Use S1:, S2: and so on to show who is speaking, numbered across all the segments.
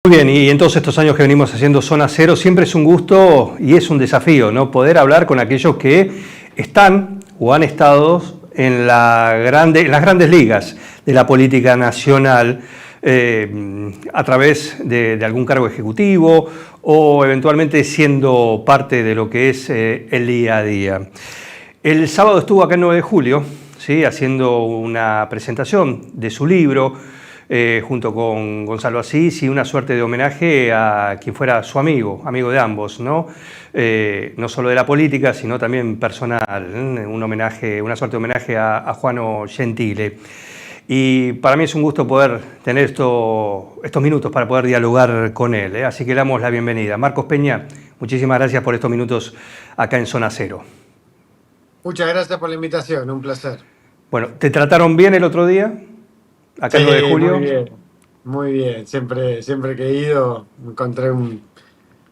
S1: Muy bien, y en todos estos años que venimos haciendo Zona Cero, siempre es un gusto y es un desafío, ¿no? Poder hablar con aquellos que están o han estado en las grandes ligas de la política nacional a través de algún cargo ejecutivo o eventualmente siendo parte de lo que es el día a día. El sábado estuvo acá el 9 de julio, ¿sí? Haciendo una presentación de su libro, junto con Gonzalo Asís, y una suerte de homenaje a quien fuera su amigo de ambos, ¿no? No solo de la política, sino también personal, una suerte de homenaje a Juano Gentile. Y para mí es un gusto poder tener estos minutos para poder dialogar con él, ¿eh? Así que le damos la bienvenida. Marcos Peña, muchísimas gracias por estos minutos acá en Zona Cero.
S2: Muchas gracias por la invitación, un placer.
S1: Bueno, ¿te trataron bien el otro día? Acá el 9 de
S2: Sí,
S1: julio.
S2: muy bien. Siempre que he ido encontré un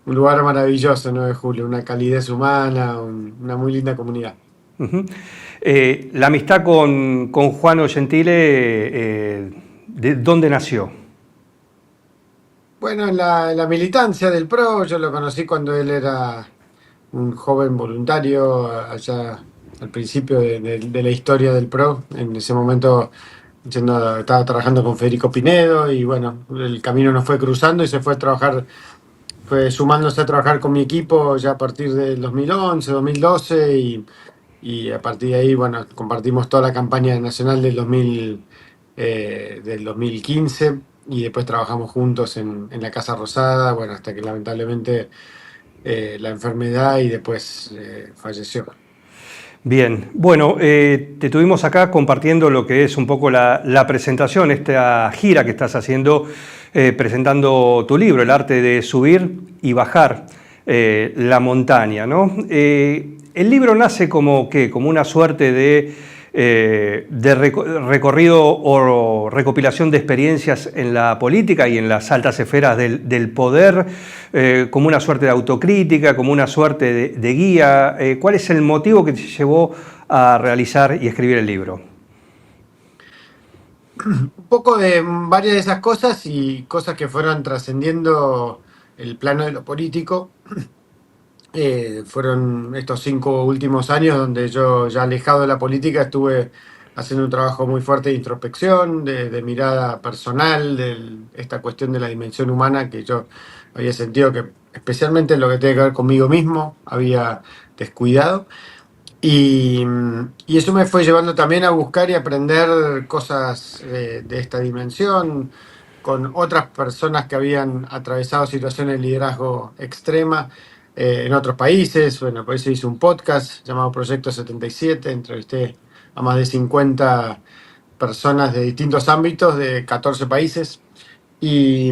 S2: lugar maravilloso, 9 de julio, una calidez humana, una muy linda comunidad.
S1: Uh-huh. La amistad con Juano Gentile, ¿de dónde nació?
S2: Bueno, en la militancia del PRO, yo lo conocí cuando él era un joven voluntario allá al principio de la historia del PRO. En ese momento estaba trabajando con Federico Pinedo y bueno, el camino nos fue cruzando y fue sumándose a trabajar con mi equipo ya a partir del 2011, 2012 y a partir de ahí, bueno, compartimos toda la campaña nacional del 2015 y después trabajamos juntos en la Casa Rosada, bueno, hasta que lamentablemente la enfermedad y después falleció.
S1: Bien, bueno, te tuvimos acá compartiendo lo que es un poco la presentación, esta gira que estás haciendo, presentando tu libro, El arte de subir y bajar la montaña, ¿no? El libro nace como una suerte de recorrido o recopilación de experiencias en la política y en las altas esferas del poder, como una suerte de autocrítica, como una suerte de guía. ¿Cuál es el motivo que te llevó a realizar y escribir el libro?
S2: Un poco de varias de esas cosas y cosas que fueron trascendiendo el plano de lo político. Fueron estos 5 últimos años donde yo, ya alejado de la política, estuve haciendo un trabajo muy fuerte de introspección, de mirada personal, de esta cuestión de la dimensión humana que yo había sentido que, especialmente en lo que tiene que ver conmigo mismo, había descuidado. Y eso me fue llevando también a buscar y aprender cosas de esta dimensión con otras personas que habían atravesado situaciones de liderazgo extrema en otros países. Bueno, por eso hice un podcast llamado Proyecto 77, entrevisté a más de 50 personas de distintos ámbitos de 14 países. Y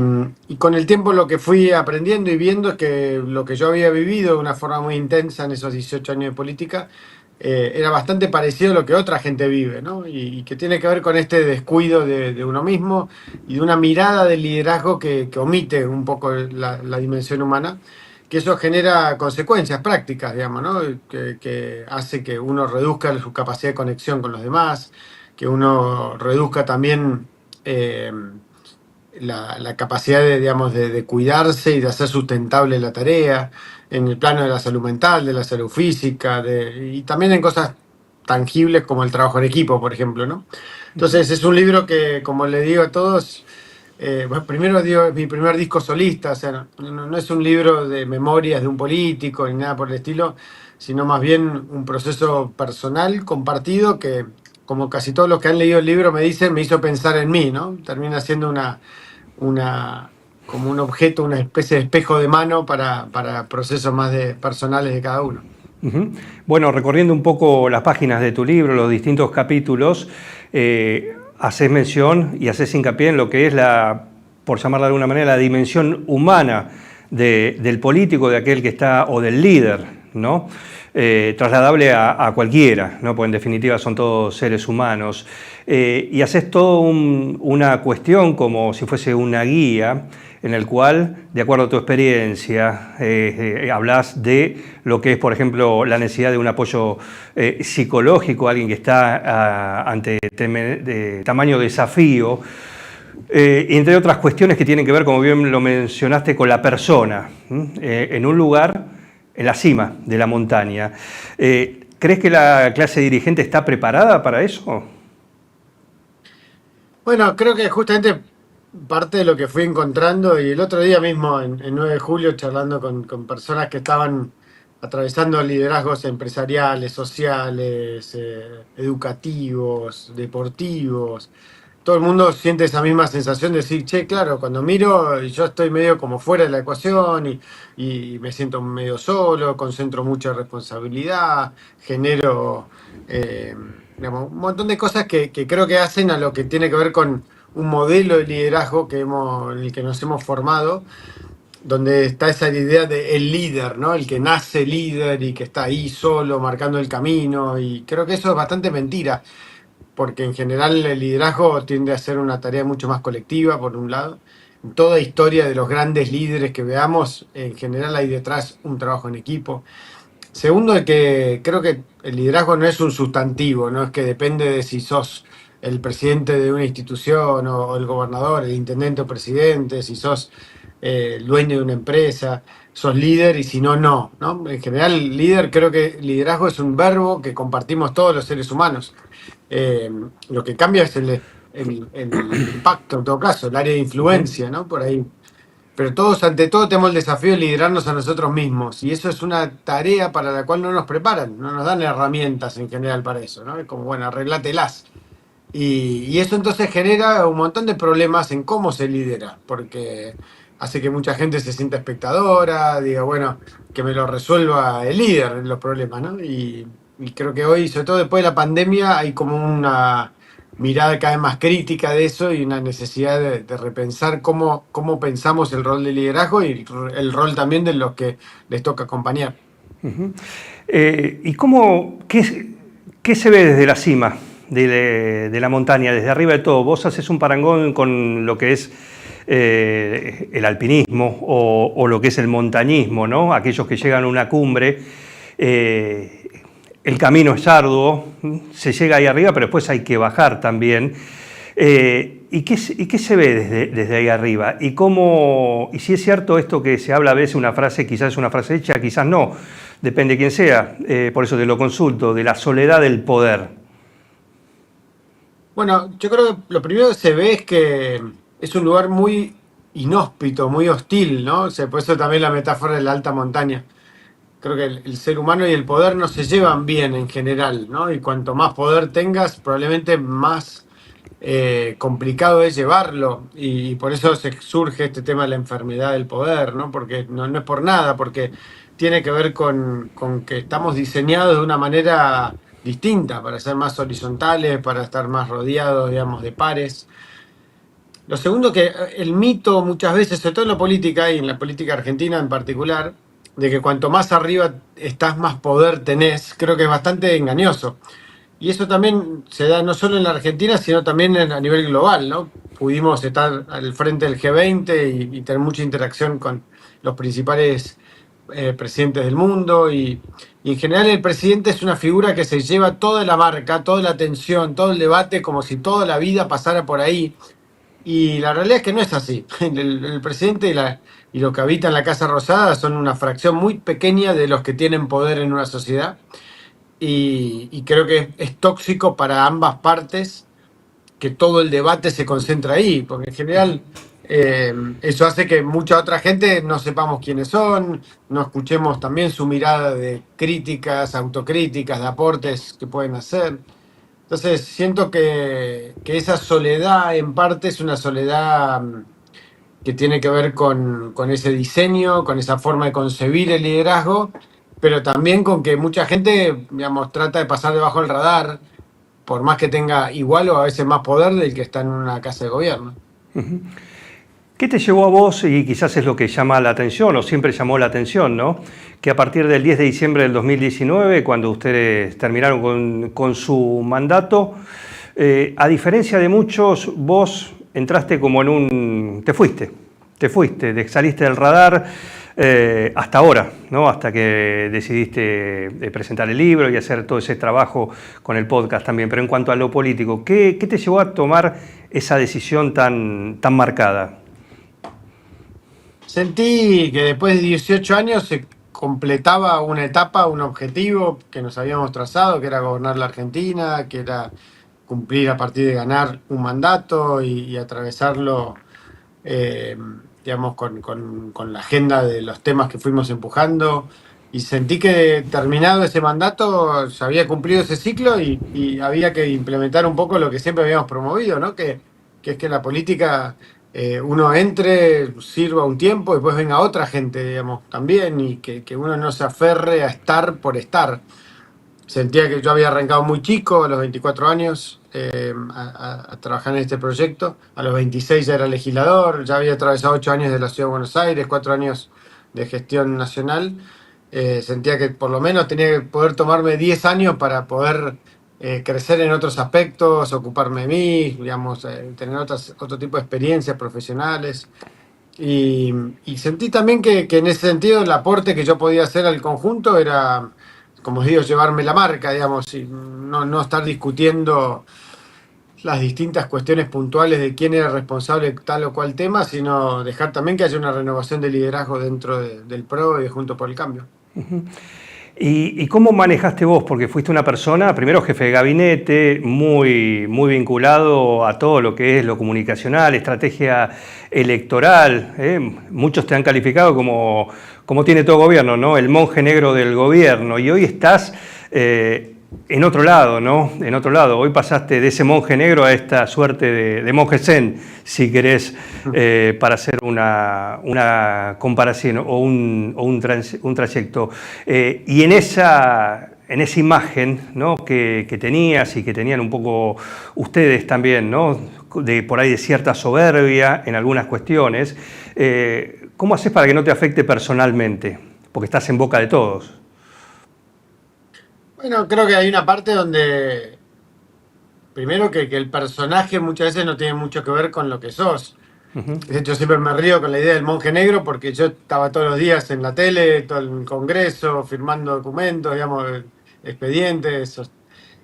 S2: con el tiempo lo que fui aprendiendo y viendo es que lo que yo había vivido de una forma muy intensa en esos 18 años de política era bastante parecido a lo que otra gente vive, ¿no? Y que tiene que ver con este descuido de uno mismo y de una mirada del liderazgo que omite un poco la dimensión humana, que eso genera consecuencias prácticas, digamos, ¿no? Que hace que uno reduzca su capacidad de conexión con los demás, que uno reduzca también la capacidad digamos, de cuidarse y de hacer sustentable la tarea, en el plano de la salud mental, de la salud física, y también en cosas tangibles como el trabajo en equipo, por ejemplo, ¿no? Entonces es un libro que, como le digo a todos, bueno, primero digo, es mi primer disco solista, o sea, no es un libro de memorias de un político ni nada por el estilo, sino más bien un proceso personal compartido que, como casi todos los que han leído el libro me dicen, me hizo pensar en mí, ¿no? Termina siendo como un objeto, una especie de espejo de mano para procesos más personales de cada uno.
S1: Uh-huh. Bueno, recorriendo un poco las páginas de tu libro, los distintos capítulos, haces mención y haces hincapié en lo que es por llamarla de alguna manera, la dimensión humana del político, de aquel que está, o del líder, ¿no? Trasladable a cualquiera, ¿no? Porque en definitiva son todos seres humanos. Y haces todo una cuestión como si fuese una guía en el cual, de acuerdo a tu experiencia, hablas de lo que es, por ejemplo, la necesidad de un apoyo psicológico a alguien que está ante tamaño desafío, entre otras cuestiones que tienen que ver, como bien lo mencionaste, con la persona, en un lugar en la cima de la montaña. ¿Crees que la clase dirigente está preparada para eso?
S2: Bueno, creo que justamente parte de lo que fui encontrando, y el otro día mismo en 9 de julio charlando con personas que estaban atravesando liderazgos empresariales, sociales, educativos, deportivos, todo el mundo siente esa misma sensación de decir, che, claro, cuando miro yo estoy medio como fuera de la ecuación y me siento medio solo, concentro mucha responsabilidad, genero eh, digamos, un montón de cosas que creo que hacen a lo que tiene que ver con un modelo de liderazgo en el que nos hemos formado, donde está esa idea de el líder, ¿no? El que nace líder y que está ahí solo marcando el camino, y creo que eso es bastante mentira porque en general el liderazgo tiende a ser una tarea mucho más colectiva, por un lado. En toda historia de los grandes líderes que veamos, en general hay detrás un trabajo en equipo. Segundo, de que creo que el liderazgo no es un sustantivo, no es que depende de si sos el presidente de una institución o el gobernador, el intendente o presidente, si sos el dueño de una empresa, sos líder y si no, no, ¿no? En general, líder, creo que liderazgo es un verbo que compartimos todos los seres humanos. Eh, lo que cambia es el impacto, en todo caso, el área de influencia, ¿no? Por ahí. Pero todos, ante todo, tenemos el desafío de liderarnos a nosotros mismos. Y eso es una tarea para la cual no nos preparan, no nos dan herramientas en general para eso, ¿no? Es como, bueno, arreglátelas. Y eso entonces genera un montón de problemas en cómo se lidera, porque hace que mucha gente se sienta espectadora, diga, bueno, que me lo resuelva el líder los problemas, ¿no? Y creo que hoy, sobre todo después de la pandemia, hay como una mirada cada vez más crítica de eso y una necesidad de repensar cómo pensamos el rol de liderazgo y el rol también de los que les toca acompañar.
S1: ¿Y qué se ve desde la cima de la montaña, desde arriba de todo? Vos haces un parangón con lo que es el alpinismo o lo que es el montañismo, ¿no? Aquellos que llegan a una cumbre, el camino es arduo, se llega ahí arriba, pero después hay que bajar también. ¿Y qué se ve desde ahí arriba? Y si es cierto esto que se habla a veces, una frase, quizás es una frase hecha, quizás no, depende de quién sea, por eso te lo consulto, de la soledad del poder.
S2: Bueno, yo creo que lo primero que se ve es que es un lugar muy inhóspito, muy hostil, ¿no? O sea, por eso también la metáfora de la alta montaña. Creo que el ser humano y el poder no se llevan bien en general, ¿no? Y cuanto más poder tengas, probablemente más complicado es llevarlo. Y por eso surge este tema de la enfermedad del poder, ¿no? Porque no es por nada, porque tiene que ver con que estamos diseñados de una manera distinta, para ser más horizontales, para estar más rodeados, digamos, de pares. Lo segundo que el mito muchas veces, sobre todo en la política y en la política argentina en particular, de que cuanto más arriba estás, más poder tenés, creo que es bastante engañoso. Y eso también se da no solo en la Argentina, sino también a nivel global, ¿no? Pudimos estar al frente del G20 y tener mucha interacción con los principales presidentes del mundo y en general el presidente es una figura que se lleva toda la marca, toda la atención, todo el debate, como si toda la vida pasara por ahí. Y la realidad es que no es así. El presidente y lo que habita en la Casa Rosada son una fracción muy pequeña de los que tienen poder en una sociedad. Y creo que es tóxico para ambas partes que todo el debate se concentra ahí, porque en general eso hace que mucha otra gente no sepamos quiénes son, no escuchemos también su mirada de críticas, autocríticas, de aportes que pueden hacer. Entonces siento que esa soledad en parte es una soledad que tiene que ver con ese diseño, con esa forma de concebir el liderazgo, pero también con que mucha gente, digamos, trata de pasar debajo del radar, por más que tenga igual o a veces más poder del que está en una casa de gobierno.
S1: ¿Qué te llevó a vos, y quizás es lo que llama la atención, o siempre llamó la atención, ¿no? Que a partir del 10 de diciembre del 2019, cuando ustedes terminaron con su mandato, a diferencia de muchos, vos entraste como en un... Te fuiste, saliste del radar, hasta ahora, ¿no? Hasta que decidiste presentar el libro y hacer todo ese trabajo con el podcast también. Pero en cuanto a lo político, ¿qué te llevó a tomar esa decisión tan marcada?
S2: Sentí que después de 18 años se completaba una etapa, un objetivo que nos habíamos trazado, que era gobernar la Argentina, que era cumplir a partir de ganar un mandato y atravesarlo, eh, digamos, con la agenda de los temas que fuimos empujando. Y sentí que terminado ese mandato se había cumplido ese ciclo y había que implementar un poco lo que siempre habíamos promovido, ¿no? Que es que la política, uno entre, sirva un tiempo, después venga otra gente, digamos, también, y que uno no se aferre a estar por estar. Sentía que yo había arrancado muy chico, a los 24 años, a trabajar en este proyecto. A los 26 ya era legislador, ya había atravesado 8 años de la Ciudad de Buenos Aires, 4 años de gestión nacional. Sentía que por lo menos tenía que poder tomarme 10 años para poder crecer en otros aspectos, ocuparme de mí, digamos, tener otro tipo de experiencias profesionales. Y sentí también que en ese sentido el aporte que yo podía hacer al conjunto era, como os digo, llevarme la marca, digamos, y no estar discutiendo las distintas cuestiones puntuales de quién era responsable de tal o cual tema, sino dejar también que haya una renovación de liderazgo dentro del PRO y de Juntos por el Cambio.
S1: ¿Y cómo manejaste vos? Porque fuiste una persona, primero jefe de gabinete, muy vinculado a todo lo que es lo comunicacional, estrategia electoral. Muchos te han calificado como tiene todo gobierno, ¿no? El monje negro del gobierno. Y hoy estás en otro lado, ¿no? En otro lado. Hoy pasaste de ese monje negro a esta suerte de monje zen, si querés, para hacer una comparación o un trayecto. Y en esa imagen, ¿no? que tenías y que tenían un poco ustedes también, ¿no? Por ahí de cierta soberbia en algunas cuestiones, ¿cómo haces para que no te afecte personalmente? Porque estás en boca de todos.
S2: Bueno, creo que hay una parte donde, primero que el personaje muchas veces no tiene mucho que ver con lo que sos. De hecho, siempre me río con la idea del monje negro porque yo estaba todos los días en la tele, todo el Congreso, firmando documentos, digamos, expedientes. O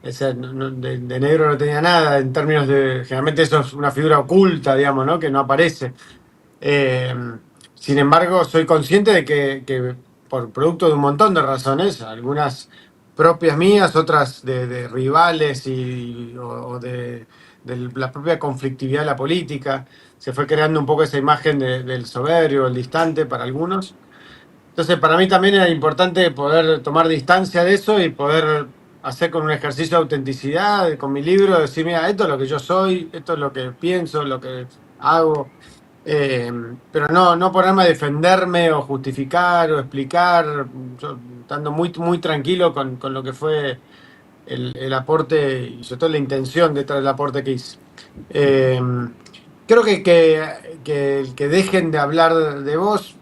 S2: sea, de negro no tenía nada en términos de... Generalmente eso es una figura oculta, digamos, ¿no? Que no aparece. Eh, Sin embargo, soy consciente de que por producto de un montón de razones, algunas propias mías, otras de rivales o de la propia conflictividad de la política, se fue creando un poco esa imagen del soberbio, el distante para algunos. Entonces, para mí también era importante poder tomar distancia de eso y poder hacer con un ejercicio de autenticidad, con mi libro, decir, mira, esto es lo que yo soy, esto es lo que pienso, lo que hago. Eh, pero no ponerme a defenderme o justificar o explicar, yo estando muy tranquilo con lo que fue el aporte y sobre todo la intención detrás del aporte que hice. Eh, Creo que dejen de hablar de vos,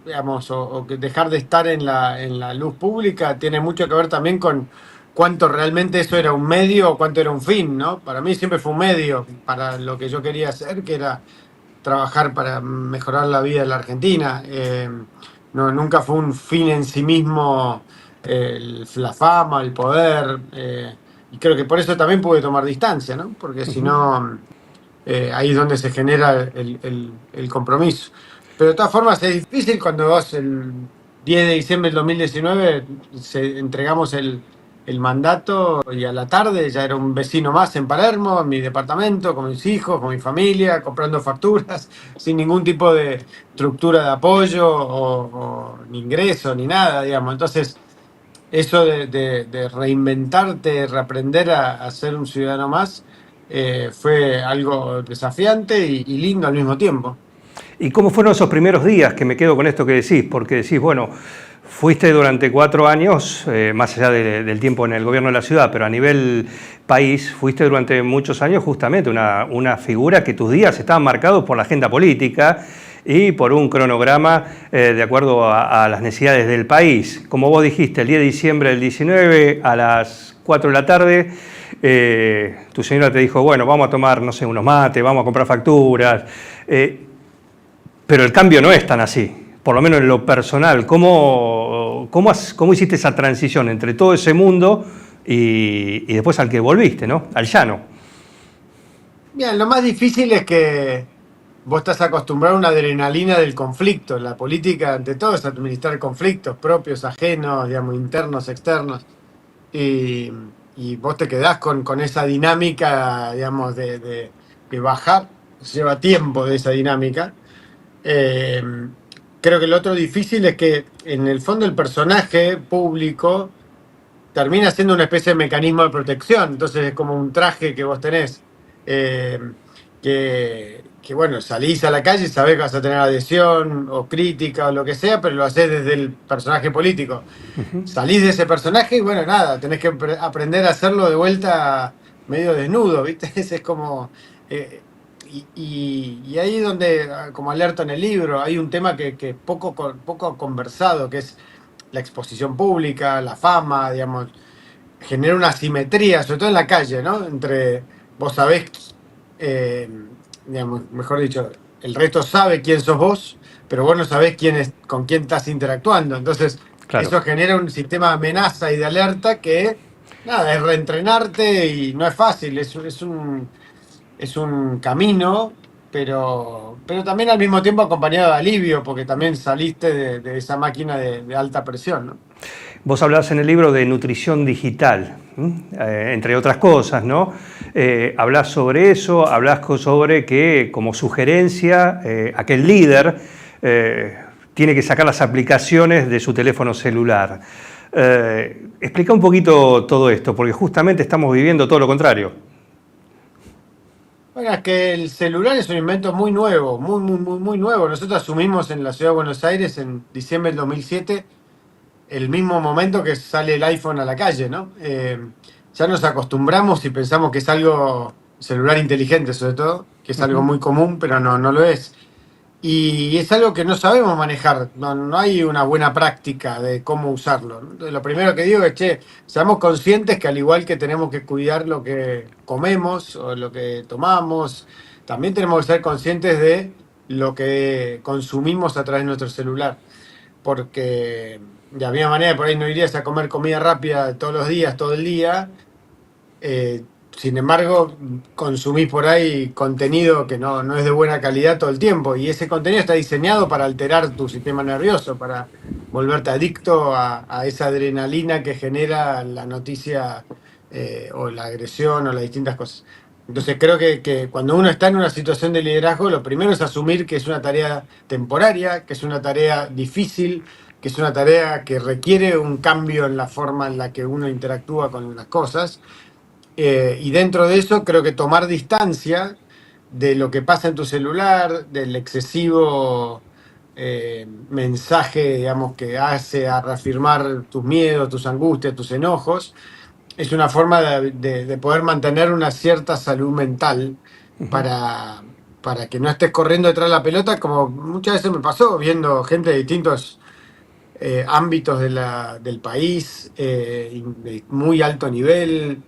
S2: digamos, o que dejar de estar en la luz pública tiene mucho que ver también con cuánto realmente eso era un medio o cuánto era un fin, ¿no? Para mí siempre fue un medio para lo que yo quería hacer, que era trabajar para mejorar la vida de la Argentina. Nunca fue un fin en sí mismo la fama, el poder. Y creo que por eso también pude tomar distancia, ¿no? Porque si no, ahí es donde se genera el compromiso. Pero de todas formas es difícil cuando vos el 10 de diciembre del 2019 entregamos el mandato y a la tarde ya era un vecino más en Palermo, en mi departamento, con mis hijos, con mi familia, comprando facturas, sin ningún tipo de estructura de apoyo o ni ingreso ni nada, digamos. Entonces, eso de reinventarte, reaprender a ser un ciudadano más, fue algo desafiante y lindo al mismo tiempo.
S1: ¿Y cómo fueron esos primeros días? Que me quedo con esto que decís, porque decís, bueno, fuiste durante 4 años, más allá del tiempo en el gobierno de la ciudad, pero a nivel país, fuiste durante muchos años justamente una figura que tus días estaban marcados por la agenda política y por un cronograma de acuerdo a las necesidades del país. Como vos dijiste, el 10 de diciembre del 19 a las 4 de la tarde, tu señora te dijo, bueno, vamos a tomar, no sé, unos mates, vamos a comprar facturas, pero el cambio no es tan así. por lo menos en lo personal, ¿cómo hiciste esa transición entre todo ese mundo y después al que volviste, ¿no? Al llano.
S2: Bien, lo más difícil es que vos estás acostumbrado a una adrenalina del conflicto. La política, ante todo, es administrar conflictos propios, ajenos, digamos, internos, externos. Y, y vos te quedás con esa dinámica, digamos, de bajar. Lleva tiempo de esa dinámica. Eh, Creo que lo otro difícil es que, en el fondo, el personaje público termina siendo una especie de mecanismo de protección. Entonces es como un traje que vos tenés. eh, bueno, salís a la calle y sabés que vas a tener adhesión o crítica o lo que sea, pero lo hacés desde el personaje político. Salís de ese personaje y bueno, nada, tenés que aprender a hacerlo de vuelta medio desnudo, ¿viste? Ese es como... eh, y ahí donde, como alerto en el libro, hay un tema que poco conversado, que es la exposición pública, la fama, digamos, genera una asimetría, sobre todo en la calle, ¿no? Entre vos sabés, eh, digamos, mejor dicho, el resto sabe quién sos vos, pero vos no sabés con quién estás interactuando. Entonces,
S1: Claro.
S2: eso genera un sistema de amenaza y de alerta que, nada, es reentrenarte y no es fácil, es un camino, pero también al mismo tiempo acompañado de alivio, porque también saliste de esa máquina de alta presión, ¿no?
S1: Vos hablás en el libro de nutrición digital, entre otras cosas, ¿no? Hablás sobre eso, hablás sobre que, como sugerencia, aquel líder tiene que sacar las aplicaciones de su teléfono celular. Explica un poquito todo esto, porque justamente estamos viviendo todo lo contrario.
S2: Bueno, es que el celular es un invento muy nuevo, muy nuevo. Nosotros asumimos en la ciudad de Buenos Aires en diciembre del 2007 el mismo momento que sale el iPhone a la calle, ¿no? Ya nos acostumbramos y pensamos que es algo, celular inteligente sobre todo, que es algo muy común, pero no lo es. Y es algo que no sabemos manejar, no hay una buena práctica de cómo usarlo, ¿no? Entonces, lo primero que digo es, che, seamos conscientes que al igual que tenemos que cuidar lo que comemos o lo que tomamos, también tenemos que ser conscientes de lo que consumimos a través de nuestro celular. Porque de la misma manera por ahí no irías a comer comida rápida todos los días, todo el día. eh, Sin embargo, consumís por ahí contenido que no es de buena calidad todo el tiempo, y ese contenido está diseñado para alterar tu sistema nervioso, para volverte adicto a esa adrenalina que genera la noticia, o la agresión o las distintas cosas. Entonces creo que cuando uno está en una situación de liderazgo, lo primero es asumir que es una tarea temporaria, que es una tarea difícil, que es una tarea que requiere un cambio en la forma en la que uno interactúa con las cosas. Y dentro de eso creo que tomar distancia de lo que pasa en tu celular, del excesivo mensaje, digamos, que hace a reafirmar tus miedos, tus angustias, tus enojos, es una forma de poder mantener una cierta salud mental para, para que no estés corriendo detrás de la pelota, como muchas veces me pasó viendo gente de distintos ámbitos del país, de muy alto nivel.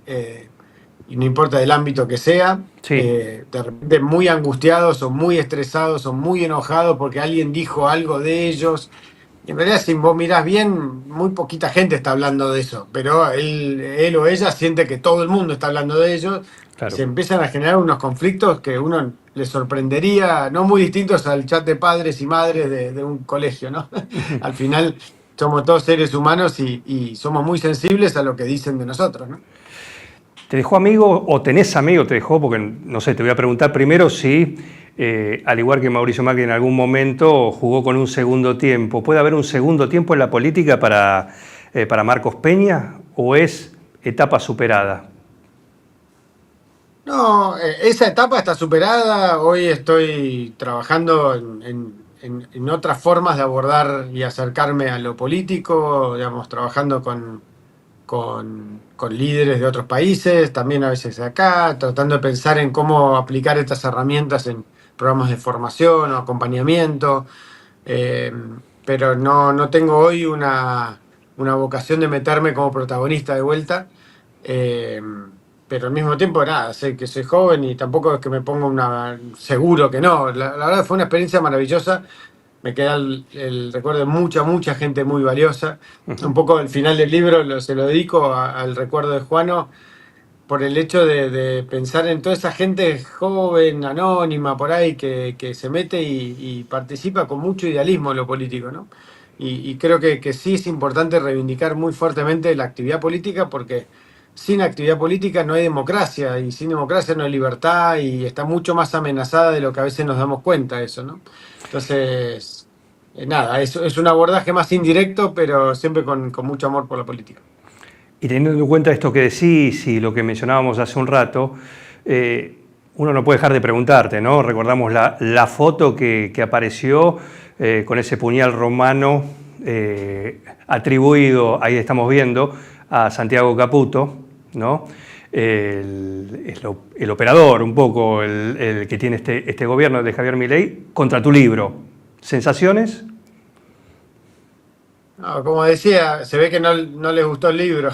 S2: Y no importa del ámbito que sea,
S1: Sí.
S2: de repente muy angustiados o muy estresados o muy enojados porque alguien dijo algo de ellos. Y en realidad, si vos mirás bien, muy poquita gente está hablando de eso, pero él o ella siente que todo el mundo está hablando de ellos, y
S1: Claro.
S2: se empiezan a generar unos conflictos que uno le sorprendería, no muy distintos al chat de padres y madres de un colegio, ¿no? Al final somos todos seres humanos y somos muy sensibles a lo que dicen de nosotros, ¿no?
S1: ¿Te dejó amigo o tenés amigo? Te dejó, porque no sé, te voy a preguntar primero si, al igual que Mauricio Macri en algún momento, jugó con un segundo tiempo. ¿Puede haber un segundo tiempo en la política para Marcos Peña o es etapa superada?
S2: No, esa etapa está superada. Hoy estoy trabajando en otras formas de abordar y acercarme a lo político, digamos, trabajando con líderes de otros países, también a veces de acá, tratando de pensar en cómo aplicar estas herramientas en programas de formación o acompañamiento. eh, pero no tengo hoy una vocación de meterme como protagonista de vuelta. eh, pero al mismo tiempo, nada, sé que soy joven y tampoco es que me ponga seguro que no. La verdad fue una experiencia maravillosa. me queda el recuerdo de mucha gente muy valiosa. Un poco el final del libro se lo dedico al recuerdo de Juano, por el hecho de pensar en toda esa gente joven, anónima, por ahí, que se mete y participa con mucho idealismo en lo político, ¿no? Y creo que sí es importante reivindicar muy fuertemente la actividad política, porque sin actividad política no hay democracia, y sin democracia no hay libertad, y está mucho más amenazada de lo que a veces nos damos cuenta eso, ¿no? Entonces, nada, es un abordaje más indirecto, pero siempre con mucho amor por la política.
S1: Y teniendo en cuenta esto que decís y lo que mencionábamos hace un rato, uno no puede dejar de preguntarte, ¿no? Recordamos la foto que apareció con ese puñal romano atribuido, ahí estamos viendo, a Santiago Caputo, ¿no? El operador, un poco, el que tiene este gobierno de Javier Milei, contra tu libro. ¿Sensaciones?
S2: No, como decía, se ve que no les gustó el libro.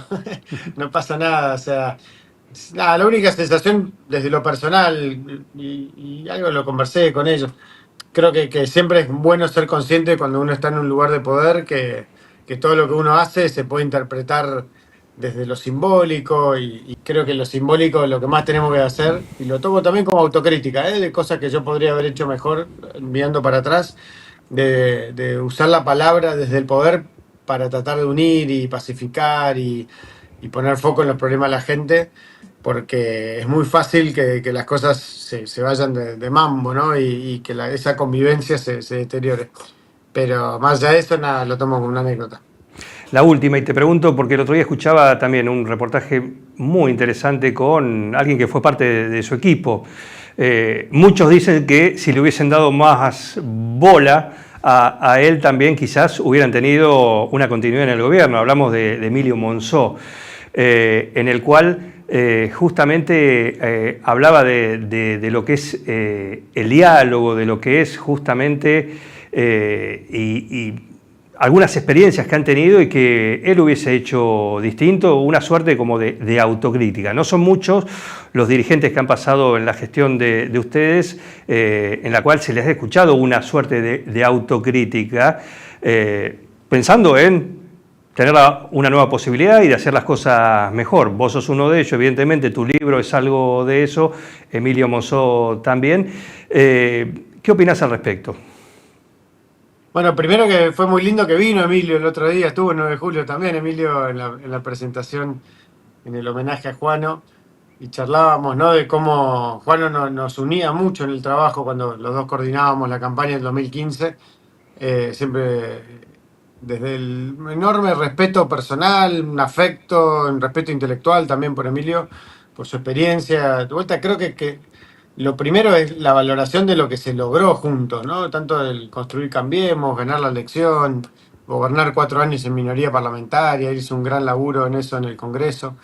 S2: No pasa nada, o sea, nada, la única sensación desde lo personal, y algo lo conversé con ellos, creo que siempre es bueno ser consciente cuando uno está en un lugar de poder, que todo lo que uno hace se puede interpretar desde lo simbólico, y creo que lo simbólico es lo que más tenemos que hacer, y lo tomo también como autocrítica, de cosas que yo podría haber hecho mejor mirando para atrás, de usar la palabra desde el poder para tratar de unir y pacificar y poner foco en los problemas de la gente, porque es muy fácil que las cosas se vayan de mambo, ¿no? Y que esa convivencia se deteriore. Pero más allá de eso, nada, lo tomo como una anécdota.
S1: La última, y te pregunto, porque el otro día escuchaba también un reportaje muy interesante con alguien que fue parte de su equipo. Muchos dicen que si le hubiesen dado más bola a él también quizás hubieran tenido una continuidad en el gobierno. Hablamos de Emilio Monzó, en el cual justamente hablaba de lo que es el diálogo, de lo que es justamente y algunas experiencias que han tenido y que él hubiese hecho distinto, una suerte como de autocrítica. No son muchos los dirigentes que han pasado en la gestión de ustedes, en la cual se les ha escuchado una suerte de autocrítica, pensando en tener una nueva posibilidad y de hacer las cosas mejor. Vos sos uno de ellos, evidentemente, tu libro es algo de eso, Emilio Monzó también. ¿Qué opinás al respecto?
S2: Bueno, primero que fue muy lindo que vino Emilio el otro día, estuvo el 9 de julio también, Emilio, en la presentación, en el homenaje a Juano, y charlábamos, ¿no?, de cómo Juano nos unía mucho en el trabajo cuando los dos coordinábamos la campaña del 2015, siempre desde el enorme respeto personal, un afecto, un respeto intelectual también por Emilio, por su experiencia. De vuelta, creo que lo primero es la valoración de lo que se logró juntos, ¿no? Tanto el construir Cambiemos, ganar la elección, gobernar 4 años en minoría parlamentaria, hizo un gran laburo en eso en el Congreso.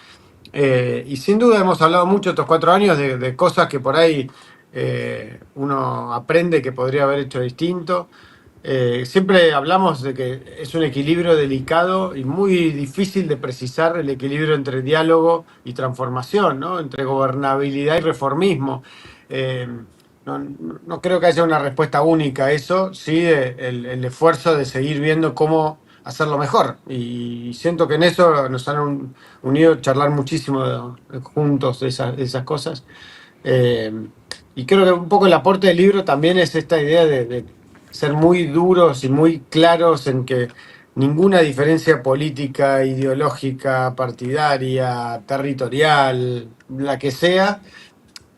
S2: Y sin duda hemos hablado mucho estos 4 años de cosas que por ahí uno aprende que podría haber hecho distinto. Siempre hablamos de que es un equilibrio delicado y muy difícil de precisar, el equilibrio entre diálogo y transformación, ¿no? Entre gobernabilidad y reformismo. Eh, no creo que haya una respuesta única a eso, sí el esfuerzo de seguir viendo cómo hacerlo mejor. Y siento que en eso nos han unido charlar muchísimo juntos de esas cosas. Y creo que un poco el aporte del libro también es esta idea de ser muy duros y muy claros en que ninguna diferencia política, ideológica, partidaria, territorial, la que sea,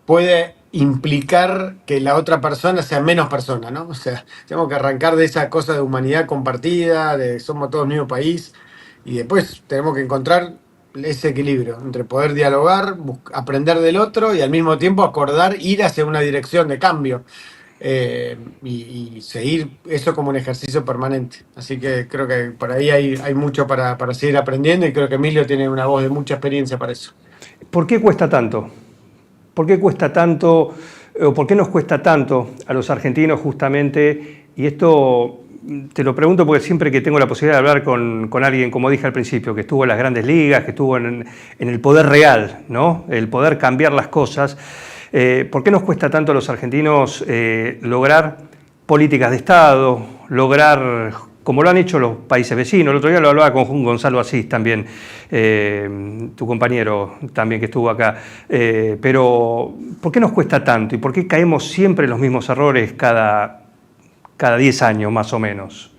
S2: puede implicar que la otra persona sea menos persona, ¿no? O sea, tenemos que arrancar de esa cosa de humanidad compartida, de somos todos el mismo país, y después tenemos que encontrar ese equilibrio entre poder dialogar, aprender del otro y al mismo tiempo acordar ir hacia una dirección de cambio. Y seguir eso como un ejercicio permanente. Así que creo que por ahí hay mucho para seguir aprendiendo, y creo que Emilio tiene una voz de mucha experiencia para eso.
S1: ¿Por qué cuesta tanto? ¿Por qué cuesta tanto, o por qué nos cuesta tanto a los argentinos justamente? Y esto te lo pregunto porque siempre que tengo la posibilidad de hablar con alguien, como dije al principio, que estuvo en las grandes ligas, que estuvo en el poder real, ¿no? El poder cambiar las cosas. ¿Por qué nos cuesta tanto a los argentinos lograr políticas de Estado, lograr, como lo han hecho los países vecinos. El otro día lo hablaba con Gonzalo Asís también, tu compañero también que estuvo acá. Pero, ¿por qué nos cuesta tanto y por qué caemos siempre en los mismos errores cada 10 años más o menos?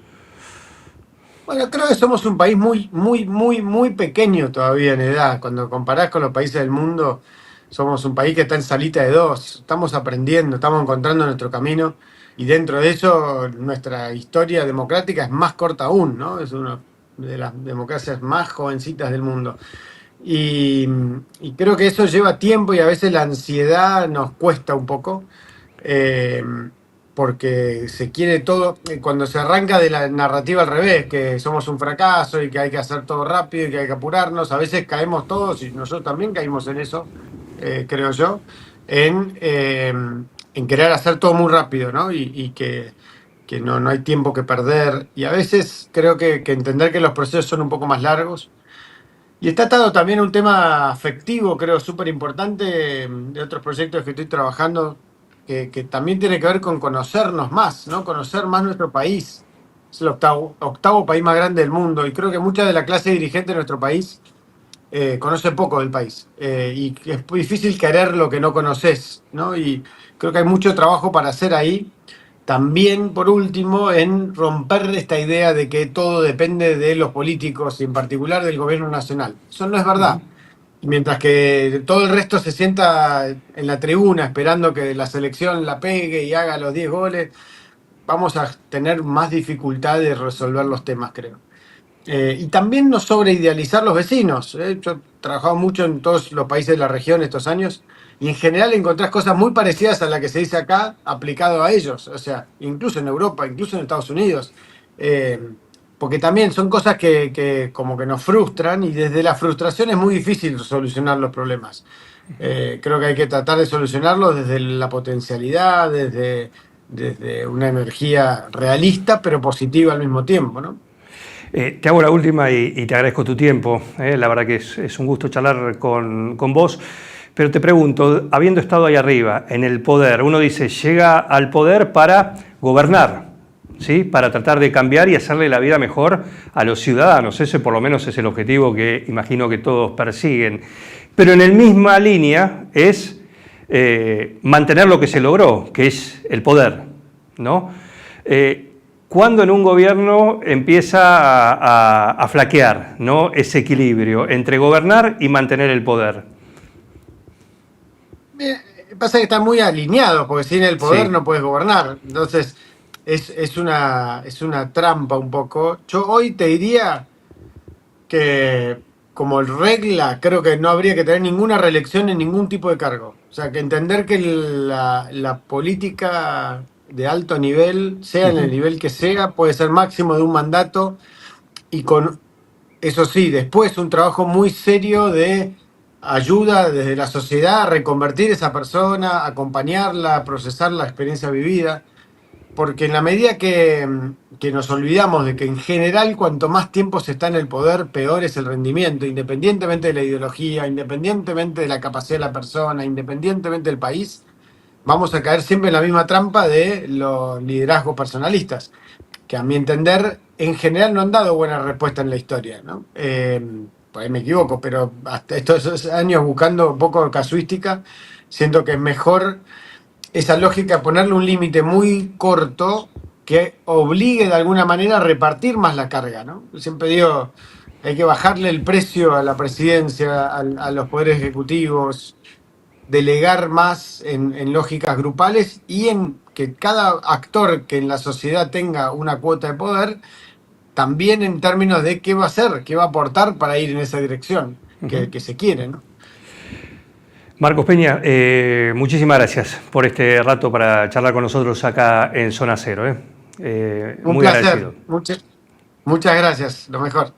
S2: Bueno, creo que somos un país muy pequeño todavía en edad. Cuando comparás con los países del mundo, somos un país que está en salita de dos. Estamos aprendiendo, estamos encontrando nuestro camino y dentro de eso nuestra historia democrática es más corta aún, ¿no? Es una de las democracias más jovencitas del mundo. Y, y creo que eso lleva tiempo y a veces la ansiedad nos cuesta un poco. eh, Porque se quiere todo, cuando se arranca de la narrativa al revés, que somos un fracaso y que hay que hacer todo rápido y que hay que apurarnos, a veces caemos todos, y nosotros también caímos en eso, creo yo, en querer hacer todo muy rápido, ¿no? Y que no hay tiempo que perder. Y a veces creo que entender que los procesos son un poco más largos. Y está atado también a un tema afectivo, creo, súper importante, de otros proyectos que estoy trabajando, que también tiene que ver con conocernos más, ¿no? Conocer más nuestro país. Es el octavo país más grande del mundo y creo que mucha de la clase dirigente de nuestro país conoce poco del país. Y es muy difícil querer lo que no conoces, ¿no? Y creo que hay mucho trabajo para hacer ahí. También, por último, en romper esta idea de que todo depende de los políticos y en particular del gobierno nacional. Eso no es verdad. Y mientras que todo el resto se sienta en la tribuna esperando que la selección la pegue y haga los 10 goles, vamos a tener más dificultad de resolver los temas, creo. Y también no sobreidealizar los vecinos. Yo he trabajado mucho en todos los países de la región estos años y en general encontrás cosas muy parecidas a la que se dice acá aplicado a ellos. O sea, incluso en Europa, incluso en Estados Unidos. Eh, Porque también son cosas que como que nos frustran y desde la frustración es muy difícil solucionar los problemas. Creo que hay que tratar de solucionarlos desde la potencialidad, desde una energía realista pero positiva al mismo tiempo, ¿no?
S1: Te hago la última y te agradezco tu tiempo. La verdad que es un gusto charlar con vos. Pero te pregunto, habiendo estado ahí arriba, en el poder, uno dice, llega al poder para gobernar, ¿sí? Para tratar de cambiar y hacerle la vida mejor a los ciudadanos. Ese por lo menos es el objetivo que imagino que todos persiguen. Pero en la misma línea es mantener lo que se logró, que es el poder, ¿no? ¿Cuándo en un gobierno empieza a flaquear, ¿no? Ese equilibrio entre gobernar y mantener el poder?
S2: Pasa que están muy alineados, porque sin el poder
S1: Sí.
S2: no puedes gobernar. Entonces, es una trampa un poco. Yo hoy te diría que, como regla, creo que no habría que tener ninguna reelección en ningún tipo de cargo. O sea, que entender que la política de alto nivel, sea en el nivel que sea, puede ser máximo de un mandato y con, eso sí, después un trabajo muy serio de ayuda desde la sociedad a reconvertir esa persona, acompañarla, a procesar la experiencia vivida, porque en la medida que nos olvidamos de que en general cuanto más tiempo se está en el poder, peor es el rendimiento, independientemente de la ideología, independientemente de la capacidad de la persona, independientemente del país, vamos a caer siempre en la misma trampa de los liderazgos personalistas que a mi entender en general no han dado buena respuesta en la historia, ¿no? Por ahí me equivoco, pero hasta estos años buscando un poco de casuística, siento que es mejor esa lógica ponerle un límite muy corto que obligue de alguna manera a repartir más la carga, ¿no? Siempre digo, hay que bajarle el precio a la presidencia, a los poderes ejecutivos, delegar más en lógicas grupales y en que cada actor que en la sociedad tenga una cuota de poder, también en términos de qué va a hacer, qué va a aportar para ir en esa dirección que se quiere, ¿no?
S1: Marcos Peña, muchísimas gracias por este rato para charlar con nosotros acá en Zona Cero.
S2: Un
S1: Muy
S2: placer.
S1: agradecido.
S2: Muchas gracias. Lo mejor.